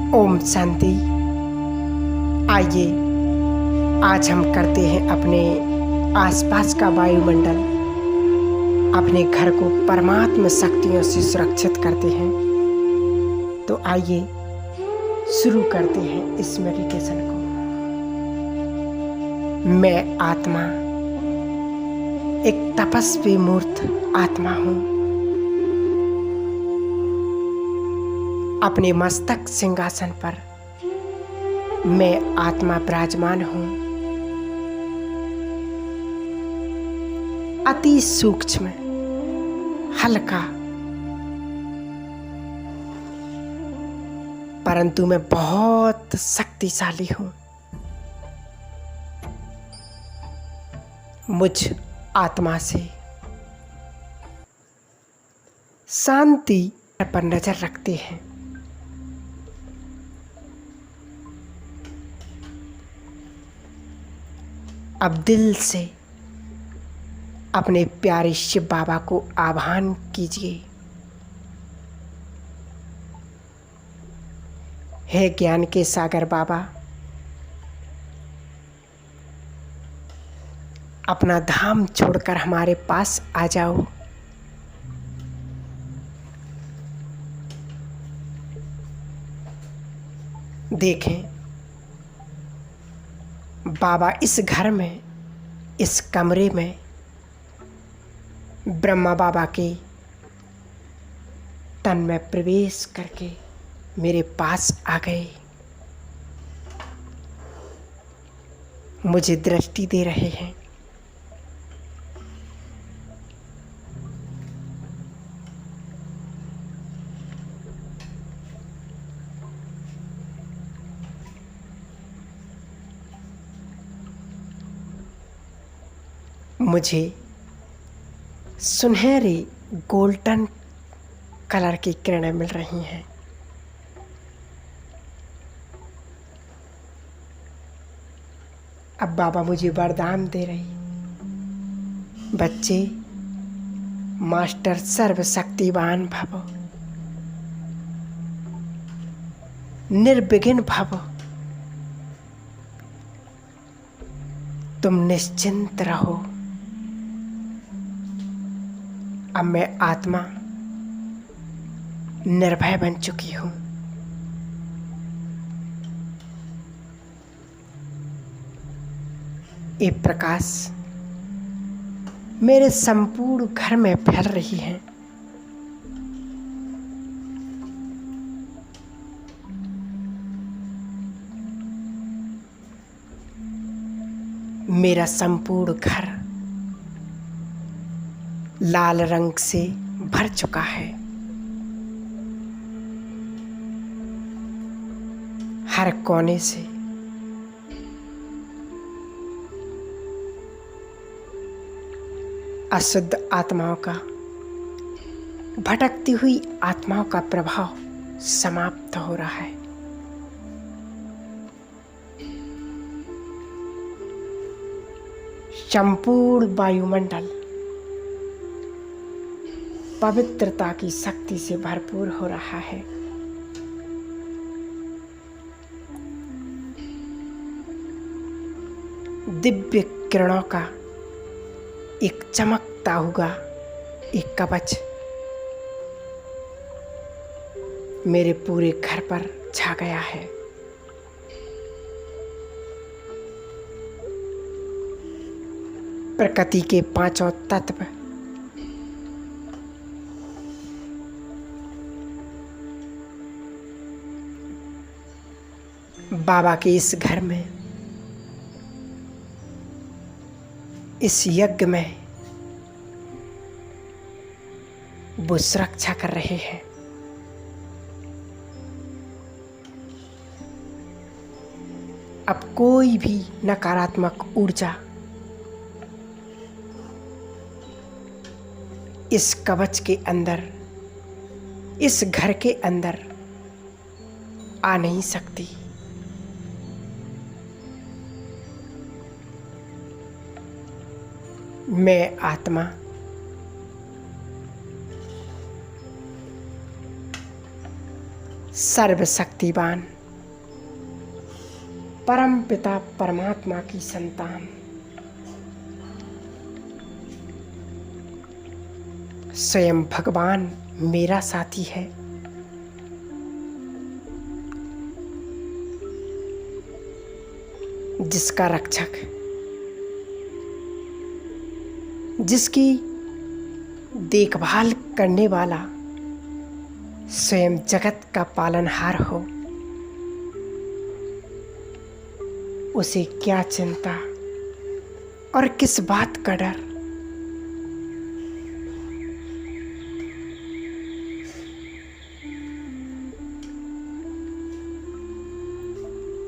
ओम शांति। आइए आज हम करते हैं अपने आसपास का वायुमंडल, अपने घर को परमात्मा शक्तियों से सुरक्षित करते हैं। तो आइए शुरू करते हैं इस मेडिटेशन को। मैं आत्मा एक तपस्वी मूर्त आत्मा हूँ। अपने मस्तक सिंहासन पर मैं आत्मा विराजमान हूँ। अति सूक्ष्म, हल्का, परंतु मैं बहुत शक्तिशाली हूँ। मुझ आत्मा से शांति पर नजर रखते हैं। अब दिल से अपने प्यारे शिव बाबा को आह्वान कीजिए। हे ज्ञान के सागर बाबा, अपना धाम छोड़कर हमारे पास आ जाओ। देखें, बाबा इस घर में, इस कमरे में ब्रह्मा बाबा के तन में प्रवेश करके मेरे पास आ गए। मुझे दृष्टि दे रहे हैं। मुझे सुनहरी गोल्डन कलर की किरणें मिल रही हैं। अब बाबा मुझे वरदान दे रही, बच्चे मास्टर सर्वशक्तिवान भव, निर्विघ्न भव, तुम निश्चिंत रहो। अब मैं आत्मा निर्भय बन चुकी हूँ। ये प्रकाश मेरे संपूर्ण घर में फैल रही है। मेरा संपूर्ण घर लाल रंग से भर चुका है। हर कोने से अशुद्ध आत्माओं का, भटकती हुई आत्माओं का प्रभाव समाप्त हो रहा है। संपूर्ण वायुमंडल पवित्रता की शक्ति से भरपूर हो रहा है। दिव्य किरणों का एक चमकता हुआ एक कवच मेरे पूरे घर पर छा गया है। प्रकृति के पांचों तत्व बाबा के इस घर में, इस यज्ञ में वो सुरक्षा कर रहे हैं। अब कोई भी नकारात्मक ऊर्जा इस कवच के अंदर, इस घर के अंदर आ नहीं सकती। मैं आत्मा सर्वशक्तिवान परम पिता परमात्मा की संतान, स्वयं भगवान मेरा साथी है। जिसका रक्षक, जिसकी देखभाल करने वाला स्वयं जगत का पालनहार हो, उसे क्या चिंता और किस बात का डर।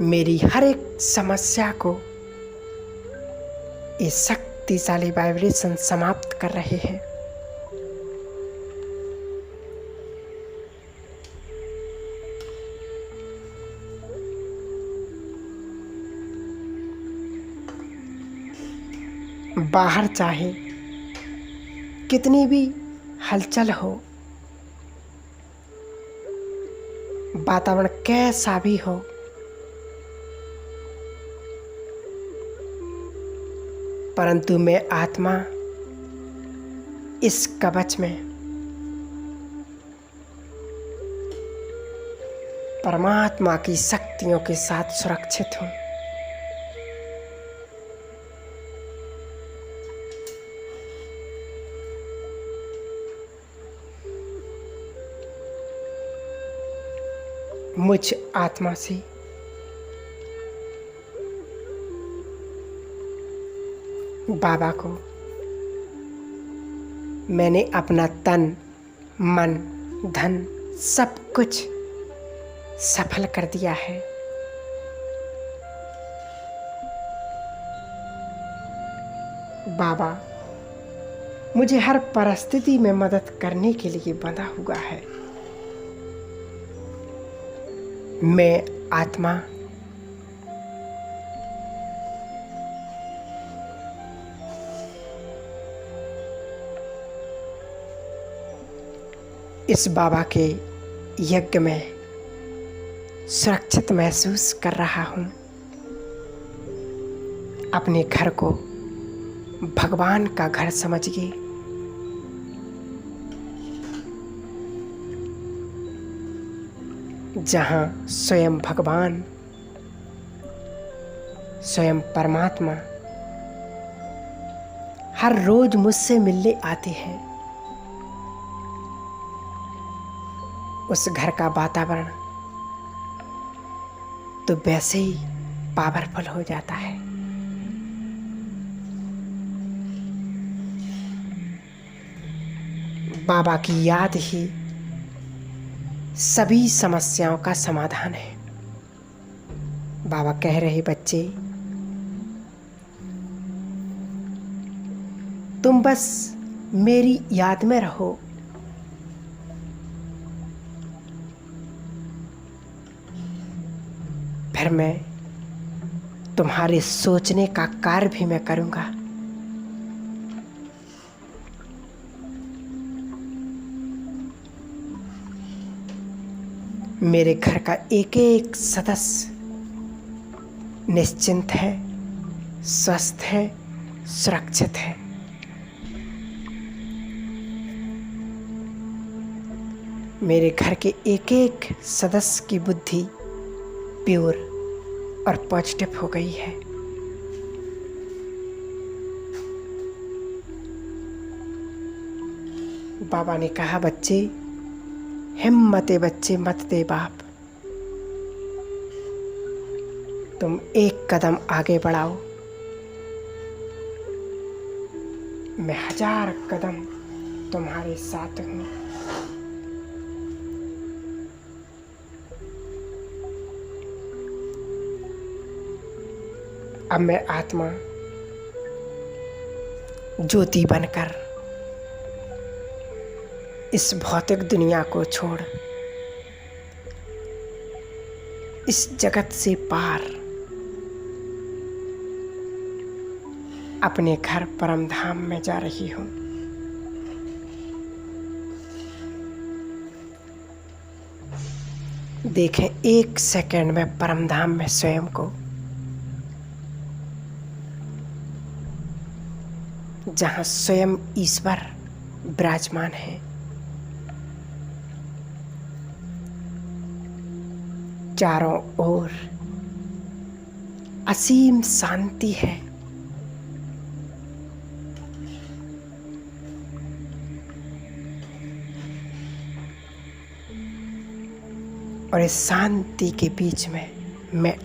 मेरी हर एक समस्या को ये शक्तिशाली वाइब्रेशन समाप्त कर रहे हैं। बाहर चाहे कितनी भी हलचल हो, वातावरण कैसा भी हो, परंतु मैं आत्मा इस कवच में परमात्मा की शक्तियों के साथ सुरक्षित हूँ। मुझ आत्मा से बाबा को मैंने अपना तन, मन, धन सब कुछ सफल कर दिया है। बाबा मुझे हर परिस्थिति में मदद करने के लिए बंधा हुआ है। मैं आत्मा इस बाबा के यज्ञ में सुरक्षित महसूस कर रहा हूँ। अपने घर को भगवान का घर समझिए। जहाँ स्वयं भगवान, स्वयं परमात्मा हर रोज मुझसे मिलने आते हैं, उस घर का वातावरण तो वैसे ही पावरफुल हो जाता है। बाबा की याद ही सभी समस्याओं का समाधान है। बाबा कह रहे, बच्चे तुम बस मेरी याद में रहो। फिर मैं तुम्हारे सोचने का कार्य भी मैं करूंगा। मेरे घर का एक एक सदस्य निश्चिंत है, स्वस्थ है, सुरक्षित है। मेरे घर के एक एक सदस्य की बुद्धि प्योर और पॉजिटिव हो गई है। बाबा ने कहा, बच्चे हिम्मते बच्चे मत दे बाप, तुम एक कदम आगे बढ़ाओ, मैं 1000 कदम तुम्हारे साथ हूँ। अब मैं आत्मा ज्योति बनकर इस भौतिक दुनिया को छोड़ इस जगत से पार अपने घर परम धाम में जा रही हूँ। देखें, 1 सेकंड में परम धाम में स्वयं को जहाँ स्वयं ईश्वर विराजमान है। चारों ओर असीम शांति है। और इस शांति के बीच में मैं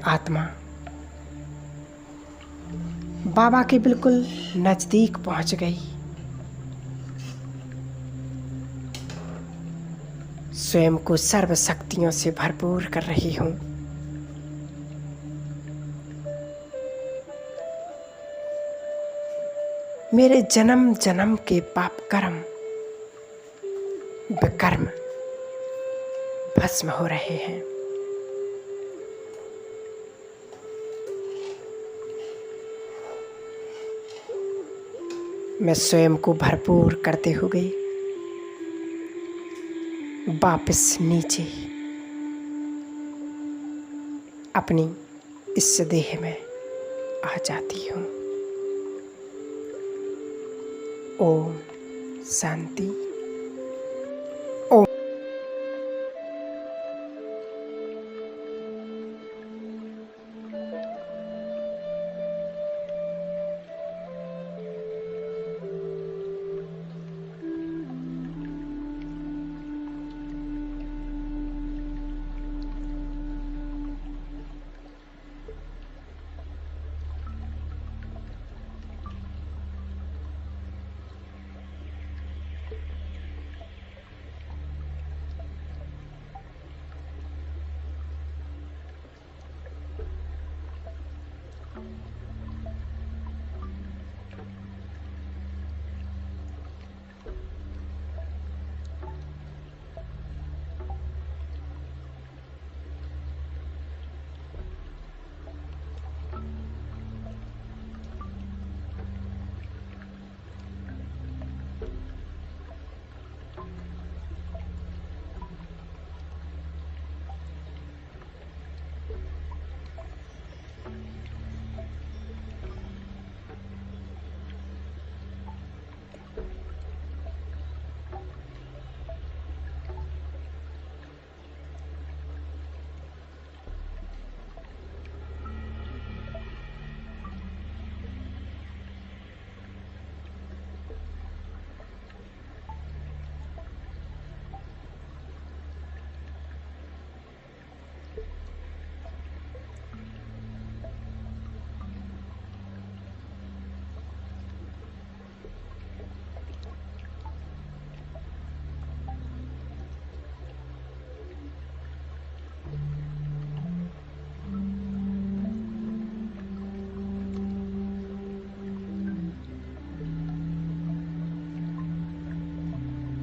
आत्मा बाबा के बिल्कुल नजदीक पहुंच गई। स्वयं को सर्व शक्तियों से भरपूर कर रही हूं। मेरे जन्म जन्म के पाप कर्म विकर्म भस्म हो रहे हैं। मैं स्वयं को भरपूर करते हुए वापस नीचे अपनी इस देह में आ जाती हूँ। ओम शांति। ओम।